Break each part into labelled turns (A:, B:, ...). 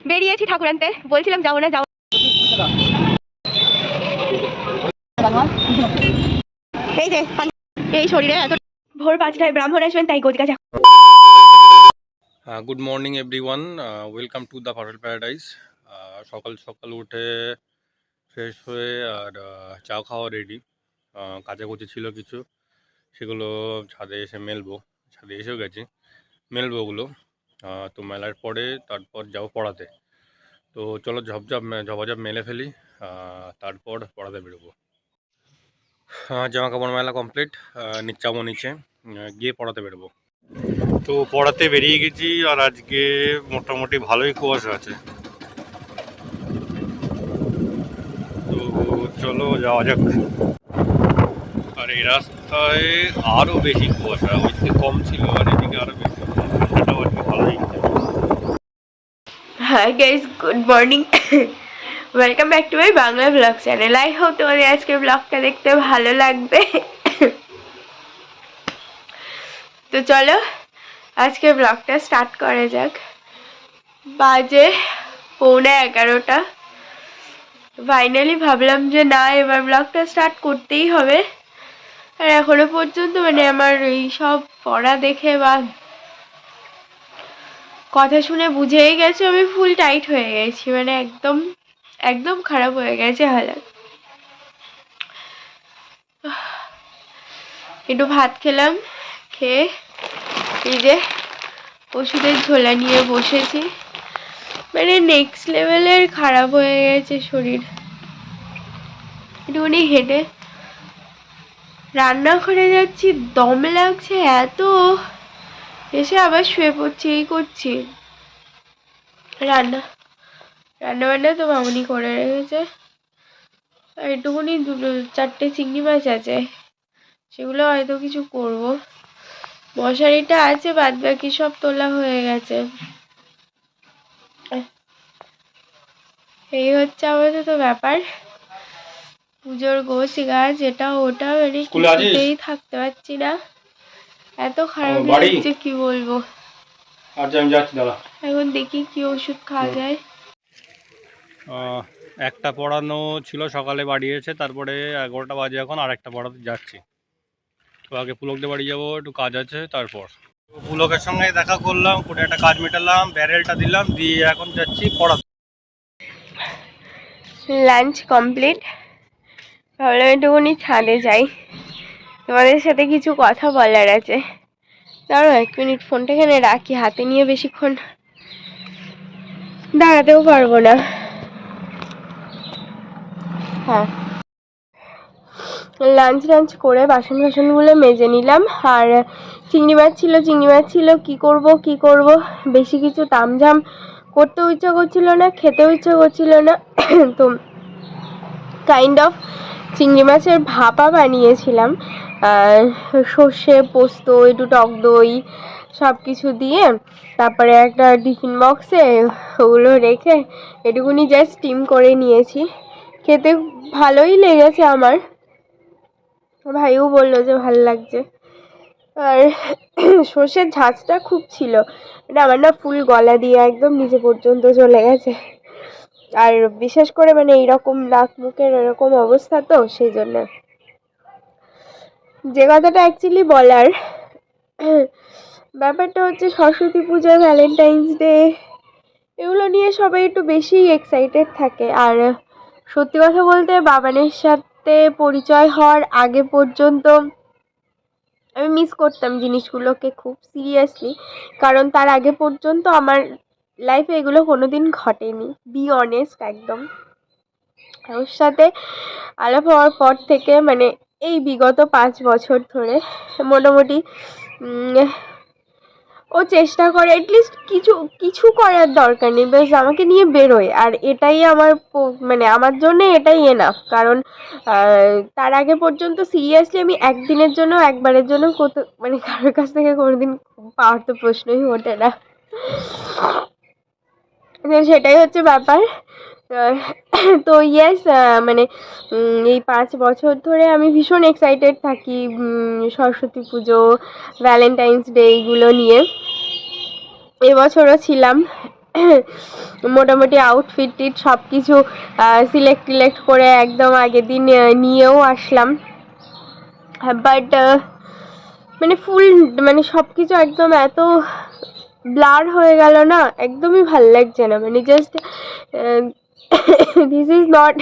A: বেরিয়েছি ঠাকুর আনতে, বলছিলাম যাবো না, যাবো। এই যে এই শরীরে এত ভোর 5টায় ব্রাহ্মণ আসবেন, তাই গোজগাছ।
B: Good morning everyone, welcome to the Parul paradise. সকাল সকাল উঠে ফ্রেশ হয়ে আর চা খাওয়া রেডি। কাচাকুচি ছিল কিছু, সেগুলো ছাদে এসে মেলবো। ছাদে এসেও গেছি, মেলবো ওগুলো। তো মেলার পরে তারপর যাবো পড়াতে। তো চলো ঝপাঝপ মেলে ফেলি, তারপর পড়াতে বেরোবো। জামা কাপড় মেলা কমপ্লিট, যাবো নিচে, গিয়ে পড়াতে বেরোবো। তো পড়াতে বেরিয়ে গেছি, আর আজকে মোটামুটি ভালোই কুয়াশা আছে। তো চলো যাওয়া যাক। আর এই রাস্তায় আরো বেশি কুয়াশা, ওইদিকে কম ছিল আর এদিকে আরো বেশি। কুয়াশাটাও আজকে ভালোই।
A: Hi guys, good morning. Welcome back to my Bangla blog channel. I hope তোমাদের আজকের ব্লগটা দেখতে ভালো লাগবে। তো চলো আজকের ব্লগটা স্টার্ট করা যাক। বাজে 11:15। ফাইনালি ভাবলাম যে না, এবার ব্লগটা স্টার্ট করতেই হবে। আর এখনো পর্যন্ত মানে আমার এই সব পড়া দেখে বা কথা শুনে বুঝেই গেছে আমি ফুল টাইট হয়ে গেছি, মানে একদম একদম খারাপ হয়ে গেছে হালাত। একটু ভাত খেলাম, খেয়ে এই যে ওষুধের ঝোলা নিয়ে বসেছি। মানে নেক্সট লেভেলের খারাপ হয়ে গেছে শরীর। একটুখানি হেঁটে রান্না করে যাচ্ছি, দম লাগছে এত, এসে আবার শুয়ে পড়ছি, এই করছি। রান্না বান্না তো মামুনি করে রেখেছে। আর একটুখানি 4টে চিংড়ি মাছ আছে, সেগুলো হয়তো কিছু করব। মশারিটা আছে, বাদ বাকি সব তোলা হয়ে গেছে। এই হচ্ছে আপাতত ব্যাপার। পুজোর গোছ গাছ এটা ওটা, মানে কিছুতেই থাকতে পারছি না, এত খারাপ লাগছে কি বলবো। এখন দেখি কি ওষুধ খাওয়া যায়।
B: একটা পড়ানো ছিল সকালে, বাড়িয়েছে, তারপরে 11টা বাজে এখন আর একটা পড়াতে যাচ্ছি। তো আগে পুলকদের বাড়ি যাবো, একটু কাজ আছে। তারপর পুলকের সঙ্গে দেখা করলাম, করে একটা কাজ মেটালাম, ব্যারেলটা দিলাম, দিয়ে এখন যাচ্ছি পড়াতে।
A: লাঞ্চ কমপ্লিট, ভাবলাম একটুখানি ছাদে যাই, তোমাদের সাথে কিছু কথা বলার আছে। দাঁড়াও 1 মিনিট, ফোনটা এখানে রাখি, হাতে নিয়ে বেশিক্ষণ দাঁড়াতেও পারবো না। হ্যাঁ, লাঞ্চ করে বাসনগুলো মেজে নিলাম। আর চিংড়ি মাছ ছিল, কি করব, বেশি কিছু তামঝাম করতেও ইচ্ছা করছিল না, খেতেও ইচ্ছা করছিল না। তো কাইন্ড অফ চিংড়ি মাছের ভাপা বানিয়েছিলাম, সর্ষে পোস্ত, একটু টক দই সব কিছু দিয়ে। তারপরে একটা টিফিন বক্সে ওগুলো রেখে এটুকুনি জাস্ট স্টিম করে নিয়েছি। খেতে ভালোই লেগেছে আমার, ভাইও বললো যে ভালো লাগছে। আর সর্ষের ঝাঁঝটা খুব ছিল, মানে আমার না ফুল গলা দিয়ে একদম নিচে পর্যন্ত চলে গেছে। আর বিশেষ করে মানে এইরকম নাক মুখের এরকম অবস্থা, তো সেই জন্য। যে কথাটা অ্যাকচুয়ালি বলার ব্যাপারটা হচ্ছে, সরস্বতী পূজা, ভ্যালেন্টাইন্স ডে এগুলো নিয়ে সবাই একটু বেশি এক্সাইটেড থাকে। আর সত্যি কথা বলতে, বাবানের সাথে পরিচয় হওয়ার আগে পর্যন্ত আমি মিস করতাম জিনিসগুলোকে খুব সিরিয়াসলি, কারণ তার আগে পর্যন্ত আমার লাইফে এগুলো কোনোদিন ঘটেনি, বি অনেস্ট একদম। ওর সাথে আলাপ হওয়ার পর থেকে, মানে এই বিগত 5 বছর ধরে মোটামুটি ও চেষ্টা করে অ্যাটলিস্ট কিছু করার দরকার নেই, বেশ আমাকে নিয়ে বেরোয়। আর এটাই আমার মানে আমার জন্য এটাই এনাফ। কারণ তার আগে পর্যন্ত সিরিয়াসলি আমি একদিনের জন্য, একবারের জন্য মানে কারোর কাছ থেকে কোনোদিন পাওয়ার তো প্রশ্নই ওঠে না। সেটাই হচ্ছে ব্যাপার। তো ইয়েস, মানে এই 5 বছর ধরে আমি ভীষণ এক্সাইটেড থাকি সরস্বতী পুজো, ভ্যালেন্টাইন্স ডে এইগুলো নিয়ে। এবছরও ছিলাম। মোটামুটি আউটফিট টিট সব কিছু সিলেক্ট করে একদম আগের দিন নিয়েও আসলাম। বাট মানে ফুল মানে সব কিছু একদম এত ব্লার হয়ে গেল না, একদমই ভাল লাগছে না। মানে just this is not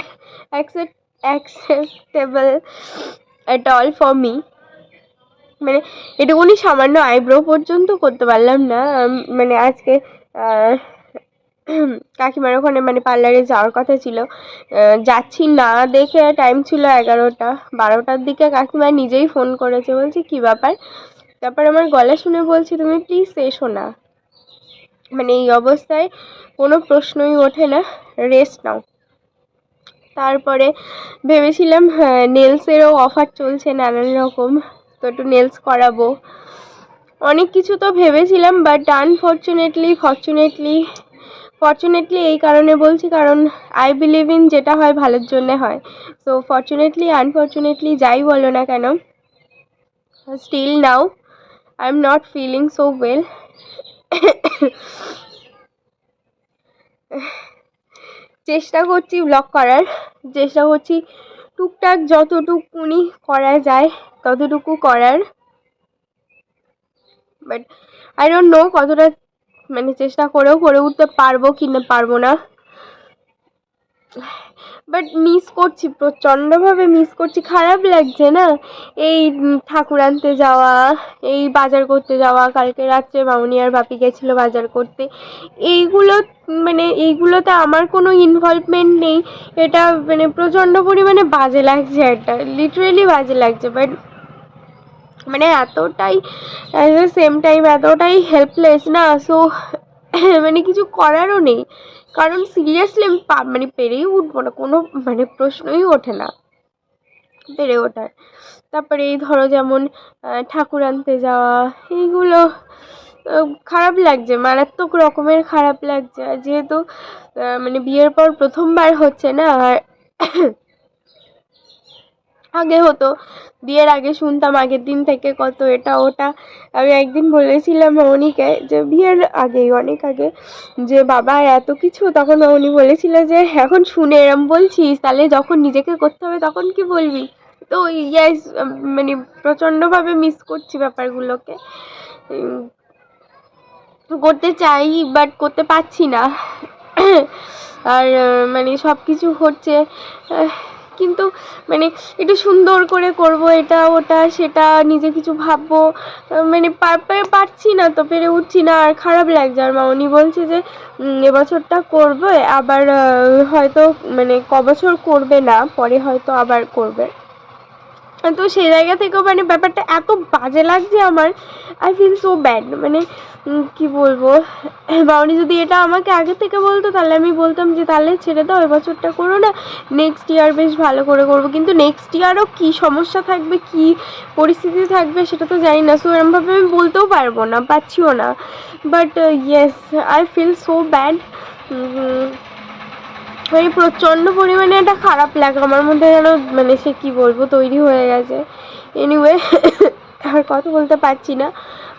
A: acceptable at all for me. মানে এটুকুনি সামান্য আইব্রো পর্যন্ত করতে পারলাম না। মানে আজকে কাকিমার ওখানে মানে পার্লারে যাওয়ার কথা ছিল, যাচ্ছি না দেখে টাইম ছিল 11টা, 12টার দিকে কাকিমা নিজেই ফোন করেছে, বলছে কী ব্যাপার। তারপর আমার গলা শুনে বলছি তুমি প্লিজ এসো না। মানে এই অবস্থায় কোনো প্রশ্নই ওঠে না, রেস্ট নাও। তারপরে ভেবেছিলাম নেলসেরও অফার চলছে নানান রকম, তো একটু নেলস করাবো, অনেক কিছু তো ভেবেছিলাম। বাট ফর্চুনেটলি এই কারণে বলছি কারণ আই বিলিভ ইন যেটা হয় ভালোর জন্যে হয়। সো ফর্চুনেটলি আনফর্চুনেটলি যাই বলো না কেন, still now I am not feeling so well. চেষ্টা করছি ব্লগ করার, চেষ্টা করছি টুকটাক যতটুকুনি করা যায় ততটুকু করার। বাট আই ডোন্ট নো কতটা মানে চেষ্টা করেও করে উঠতে পারবো কি না পারবো না। বাট মিস করছি, প্রচণ্ডভাবে মিস করছি, খারাপ লাগছে না। এই ঠাকুর আনতে যাওয়া, এই বাজার করতে যাওয়া, কালকে রাত্রে মামনি আর বাপি গেছিলো বাজার করতে, এইগুলো মানে এইগুলোতে আমার কোনো ইনভলভমেন্ট নেই। এটা মানে প্রচণ্ড পরিমাণে বাজে লাগছে, এটা লিটারেলি বাজে লাগছে। বাট মানে এতটাই অ্যাট দ্য সেম টাইম এতটাই হেল্পলেস না, সো মানে কিছু করারও নেই। কারণ সিরিয়াসলি আমি মানে পেরেই উঠবো না, কোনো মানে প্রশ্নই ওঠে না পেরে ওঠার। তারপরে এই ধরো যেমন ঠাকুর আনতে যাওয়া, এইগুলো খারাপ লাগছে, মারাত্মক রকমের খারাপ লাগছে। আর যেহেতু মানে বিয়ের পর প্রথমবার হচ্ছে না, আর আগে হতো, বিয়ের আগে শুনতাম আগের দিন থেকে কত এটা ওটা। আমি একদিন বলেছিলাম মামনিকে যে বিয়ের আগেই অনেক আগে, যে বাবা এত কিছু, তখন মামনি বলেছিল যে এখন শুনে এরম বলছিস, তাহলে যখন নিজেকে করতে হবে তখন কি বলবি। তো ইয়াস মানে প্রচণ্ডভাবে মিস করছি ব্যাপারগুলোকে, করতে চাই বাট করতে পারছি না। আর মানে সব কিছু হচ্ছে, কিন্তু মানে একটু সুন্দর করে করব, এটা ওটা সেটা নিজে কিছু ভাববো, মানে পারছি না তো, পেরে উঠছি না, আর খারাপ লাগছে। আর মামনি বলছে যে এবছরটা করবে আবার, হয়তো মানে কবছর করবে না, পরে হয়তো আবার করবে। তো সেই জায়গা থেকেও মানে ব্যাপারটা এত বাজে লাগছে আমার, আই ফিল সো ব্যাড। মানে কি বলবো, মামনি যদি এটা আমাকে আগে থেকে বলতো তাহলে আমি বলতাম যে তাহলে ছেড়ে দাও, এবছরটা করো না, নেক্সট ইয়ার বেশ ভালো করে করবো। কিন্তু নেক্সট ইয়ারও কী সমস্যা থাকবে, কী পরিস্থিতি থাকবে সেটা তো জানি না, সো এরমভাবে আমি বলতেও পারবো না, পারছিও না। But yes I feel so bad. মানে প্রচণ্ড পরিমাণে একটা খারাপ লাগা আমার মধ্যে যেন মানে সে কী বলবো তৈরি হয়ে গেছে। এনিওয়ে আর কথা বলতে পারছি না।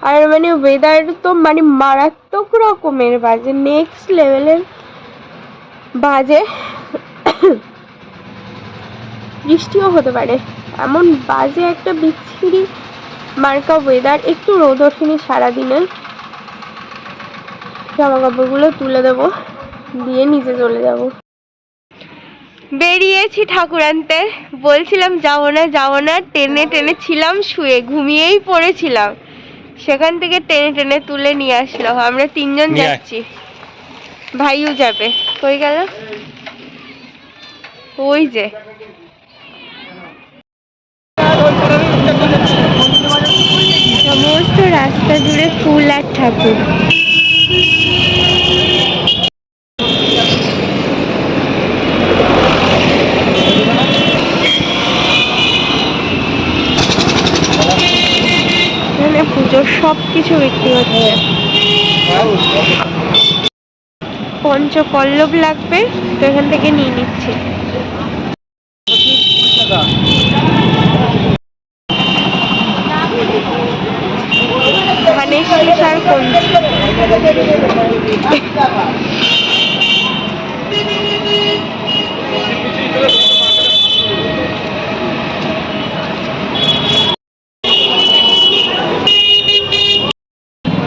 A: আর মানে ওয়েদার তো মানে মারাত্মক রকমের বাজে, নেক্সট লেভেলের বাজে। বৃষ্টিও হতে পারে, এমন বাজে একটা বিচ্ছিরি মার্কা ওয়েদার। একটু রোদ ওঠেনি সারাদিনে, জামা কাপড়গুলো তুলে দেবো, দিয়ে নিচে চলে যাব। বেরিয়েছি ঠাকুর আনতে, বলছিলাম যাবো না, টেনে ছিলাম, শুয়ে ঘুমিয়েই পড়েছিলাম, সেখান থেকে টেনে তুলে নিয়ে আসলো। আমরা 3 জন যাচ্ছি, ভাইও যাবে। কই গেল ওই যে, সমস্ত রাস্তা জুড়ে ফুল আর ঠাকুর। এখানে পুজোর সব কিছু বিক্রি হচ্ছে। পঞ্চপল্লব লাগবে, তো এখান থেকে নিয়ে নিচ্ছি। ধানের শীষ আর কোন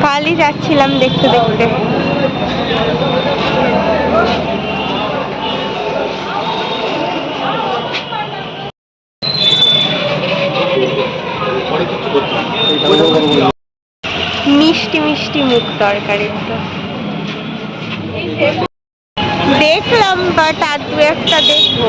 A: কালই যাচ্ছিলাম দেখতে দেখতে। মিষ্টি মিষ্টি মুখ তরকারি দেখলাম, বাট আর দু একটা দেখবো।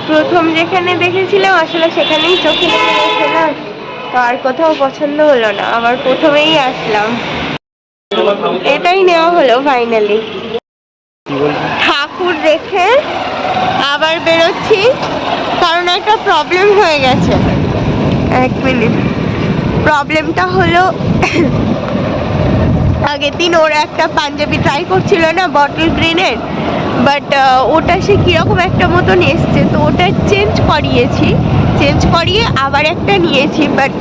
A: প্রথম যেখানে দেখেছিলাম আসলে সেখানেই চোখে লেগে গেছে না, তো আর কোথাও পছন্দ হলো না, আবার প্রথমেই আসলাম, এটাই নেওয়া হলো ফাইনালি। ঠাকুর দেখে আবার বেরোচ্ছি, কারণ একটা প্রবলেম হয়ে গেছে। এক মিনিট, প্রবলেমটা হলো আগের দিন ওরা একটা পাঞ্জাবি ট্রাই করছিল না বটল গ্রিনের, বাট ওটা সে কীরকম একটা মতন এসছে, তো ওটা চেঞ্জ করিয়ে আবার একটা নিয়েছি। বাট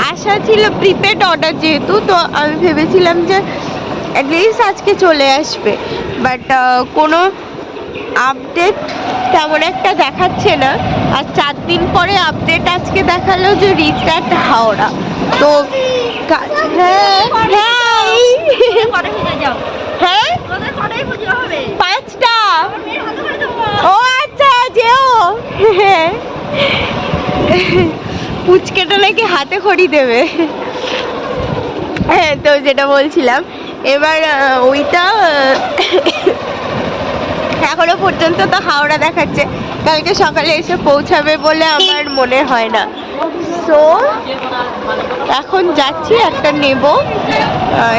A: আশা ছিল প্রিপেড অর্ডার যেহেতু, তো আমি ভেবেছিলাম যে অ্যাটলিস্ট আজকে চলে আসবে, বাট কোনো আপডেট তেমন একটা দেখাচ্ছে না। আর 4 দিন পরে আপডেট আজকে দেখালো যে রিচ অ্যাট হাওড়া। তো হ্যাঁ 5টা। ও আচ্ছা, যেও। পুচকেটা নাকি হাতে খড়ি দেবে। হ্যাঁ, তো যেটা বলছিলাম, এবার ওইটা এখনো পর্যন্ত তো হাওড়া দেখাচ্ছে, কালকে সকালে এসে পৌঁছাবে বলে আমার মনে হয় না। তো এখন যাচ্ছি, একটা নেব,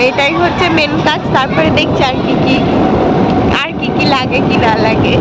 A: এটাই হচ্ছে মেন কাজ। তারপরে দেখছি আর কি কি লাগে কি না লাগে।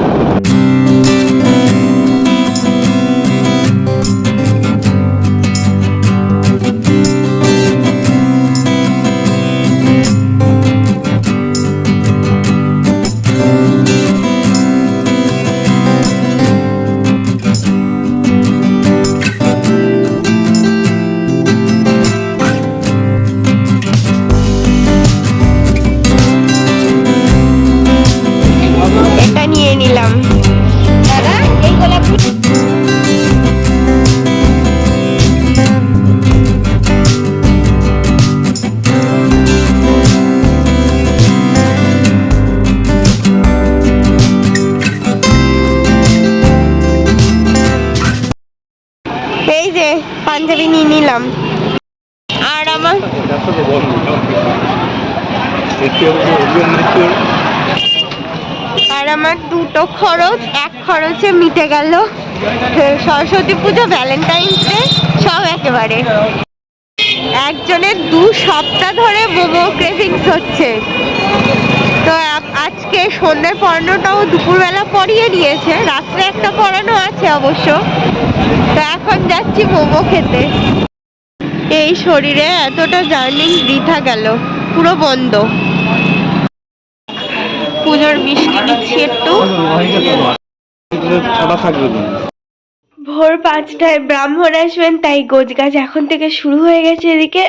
A: এই যে পাঞ্জাবি নিয়ে নিলাম, আর আমার দুটো খরচ এক খরচে মিটে গেল। সরস্বতী পুজো, ভ্যালেন্টাইন্স ডে সব একেবারে। একজনের 2 সপ্তাহ ধরে মোমো ক্রেভিংস হচ্ছে, তো আজকে সন্ধ্যের পড়ানোটাও দুপুরবেলা পড়িয়ে নিয়েছে, রাত্রে একটা পড়ানো আছে অবশ্য। তো এখন যাচ্ছি মোমো খেতে। এই শরীরে এতটা জার্নি বৃথা গেল, পুরো বন্ধ। পুজোর মিষ্টি নিচ্ছি একটু। ভোর 5টায় ব্রাহ্মণ আসবেন, তাই গোছগাছ এখন থেকে শুরু হয়ে গেছে এদিকে।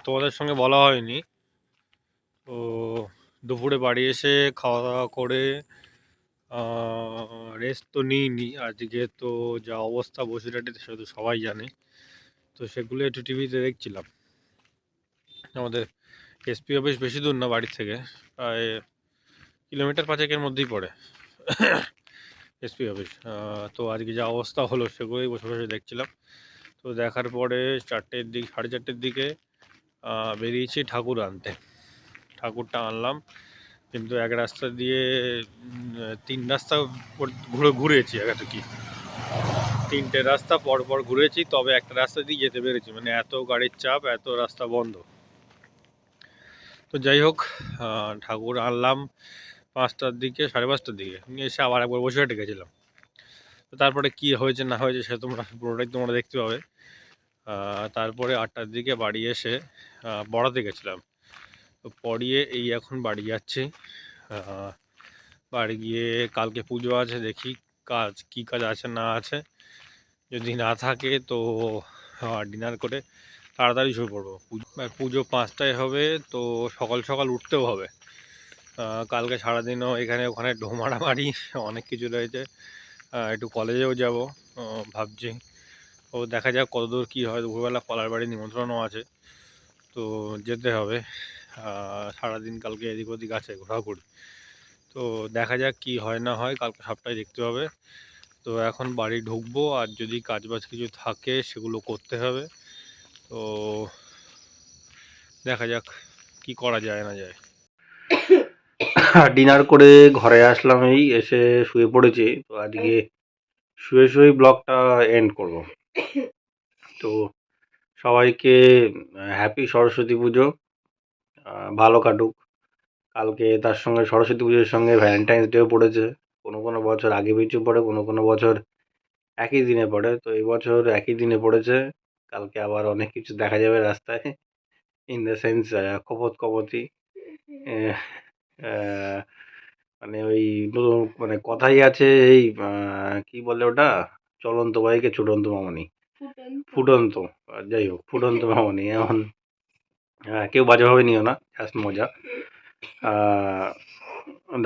B: তোমাদের সঙ্গে বলা হয়নি, তো দুপুরে বাড়ি এসে খাওয়া দাওয়া করে রেস্ট তো নিইনি আজকে, তো যা অবস্থা বসিরহাটে সেটা তো সবাই জানে। তো সেগুলো একটু টিভিতে দেখছিলাম। আমাদের এসপি অফিস বেশি দূর না বাড়ির থেকে, প্রায় কিলোমিটার 5-এর মধ্যেই পড়ে এসপি অফিস। তো আজকে যা অবস্থা হলো সেগুলোই বসে বসে দেখছিলাম। তো দেখার পরে 4টের দিকে, 4:30-এর দিকে বেরিয়েছি ঠাকুর আনতে। ঠাকুরটা আনলাম, কিন্তু এক রাস্তা দিয়ে 3 রাস্তা ঘুরেছি। একটা কি 3টে রাস্তা পর ঘুরেছি, তবে একটা রাস্তা দিয়ে যেতে পেরেছি, মানে এত গাড়ির চাপ, এত রাস্তা বন্ধ। তো যাই হোক, ঠাকুর আনলাম 5টার দিকে, 5:30টার দিকে নিয়ে এসে আবার একবার বসিরহাটে গেছিলাম। তো তারপরে কি হয়েছে না হয়েছে সে পুরোটাই তোমরা দেখতে পাবে। তারপরে 8টার দিকে বাড়ি এসে পড়াতে গেছিলাম। তো পড়িয়ে এই এখন বাড়ি যাচ্ছি। বাড়ি গিয়ে কালকে পুজো আছে, দেখি কী কাজ আছে না আছে। যদি না থাকে তো ডিনার করে তাড়াতাড়ি শুয়ে পড়বো। পুজো 5টায় হবে, তো সকাল সকাল উঠতেও হবে। কালকে সারাদিনও এখানে ওখানে ঢোমারামারি অনেক কিছু রয়েছে। একটু কলেজেও যাব ভাবছি। তো দেখা যাক কতদূর কী হয়। দুপুরবেলা কলার বাড়ি নিমন্ত্রণও আছে, তো যেতে হবে। সারাদিন কালকে এদিক ওদিক আছে ঘোরাঘুরি, তো দেখা যাক কি হয় না হয়, কালকে সবটাই দেখতে হবে। তো এখন বাড়ি ঢুকবো, আর যদি কাজবাজ কিছু থাকে সেগুলো করতে হবে। তো দেখা যাক কি করা যায় না যায়। ডিনার করে ঘরে আসলাম, এই এসে শুয়ে পড়েছি। তো আজকে শুয়ে শুয়েই ব্লগটা এন্ড করব। তো সবাইকে হ্যাপি সরস্বতী পুজো, ভালো কাটুক। কালকে তার সঙ্গে সরস্বতী পুজোর সঙ্গে ভ্যালেন্টাইন্স ডেও পড়েছে। কোনো কোনো বছর আগে পিছু পড়ে, কোনো কোনো বছর একই দিনে পড়ে। তো এই বছর একই দিনে পড়েছে। কালকে আবার অনেক কিছু দেখা যাবে রাস্তায়, ইন দ্য সেন্স কপতি। মানে ওই মানে কথাই আছে, এই কি বলে ওটা, চলন্ত বাইকে ছুটন্ত মামনি, ফুটন্ত, যাই হোক ফুটন্ত মামনি। এখন কেউ বাজেভাবে নিও না, জাস্ট মজা।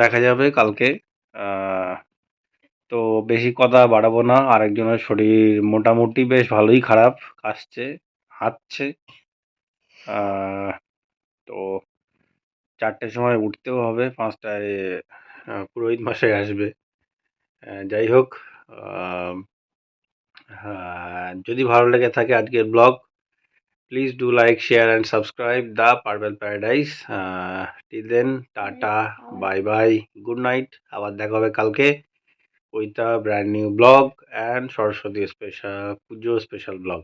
B: দেখা যাবে কালকে। তো বেশি কথা বাড়াবো না। আরেকজনের শরীর মোটামুটি বেশ ভালোই খারাপ, কাশছে, হাঁচছে। তো 4টের সময় উঠতেও হবে, 5টায় পুরোহিত মশাই আসবে। যাই হোক, যদি ভালো লেগে থাকে আজকের blog, please do like, share and subscribe the purple paradise. Till then, tata, bye bye, good night. আবার দেখা হবে কালকে with a brand new blog and Saraswati special Pujo special blog.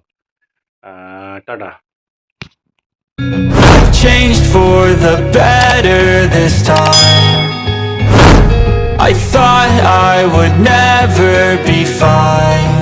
B: Tata.
C: I've changed for the better this time. I thought I would never be fine.